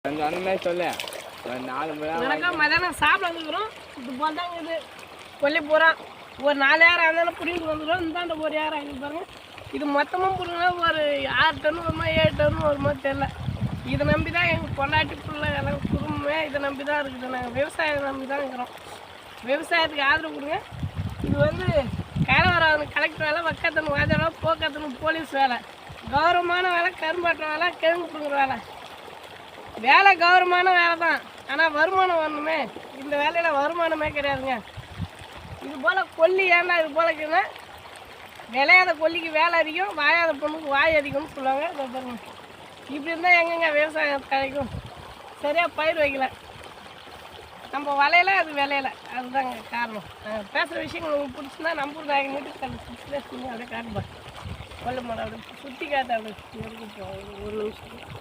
கொஞ்சம் அந்த மாதிரி சொல்லு. 4 மணி வணக்கம். மதியானம் சாப்பிட வந்துக்கிறோம். இது போல் தாங்க இது கொல்லி பூரா ஒரு 4 ஏரம் இருந்தாலும் பிடிங்கிட்டு வந்துடும். இந்தாண்ட ஒரு ஏரம் ஆகிட்டு பாருங்க. இது மொத்தமாக பிடிங்கன்னா ஒரு 6 டன் வருமா 7 டன் வருமா தெரில. இதை நம்பி தான் எங்கள் பொண்டாட்டி பிள்ளை எல்லாம் குடும்பமே இதை நம்பி தான் இருக்குது. நாங்கள் விவசாயத்தை நம்பி தான் இருக்கிறோம். விவசாயத்துக்கு ஆதரவு கொடுங்க. இது வந்து கலவரம் கலெக்டர் வேலை, வக்கத்தனு வாஜ வேலை, போக்கத்தனு போலீஸ் வேலை, கௌரவமான வேலை, கரும்பாட்டுற வேலை, கிழங்கு பிடுங்குற வேலை. வேலை கௌரவமான வேலை தான், ஆனால் வருமானம் வரணுமே. இந்த வேலையில் வருமானமே கிடையாதுங்க. இது போல் கொல்லி ஏன்னா இது போல் இருக்குன்னா விளையாத கொல்லிக்கு வேலை அதிகம், வாயாத பொண்ணுக்கு வாய் அதிகம்னு சொல்லுவாங்க. இதை பாருங்க, இப்படி இருந்தால் எங்கெங்க விவசாயம் கிடைக்கும்? சரியாக பயிர் வைக்கல, நம்ம வலையில அது விளையலை. அதுதாங்க காரணம். பேசுகிற விஷயங்கள் உங்களுக்கு பிடிச்சிருந்தா நம்பூர் நாயகன் வீட்டுக்கு அப்படியே காட்டுப்பா. கொல்ல மாட்டா அப்படி சுற்றி காட்ட அப்படி ஒரு நிமிஷம்.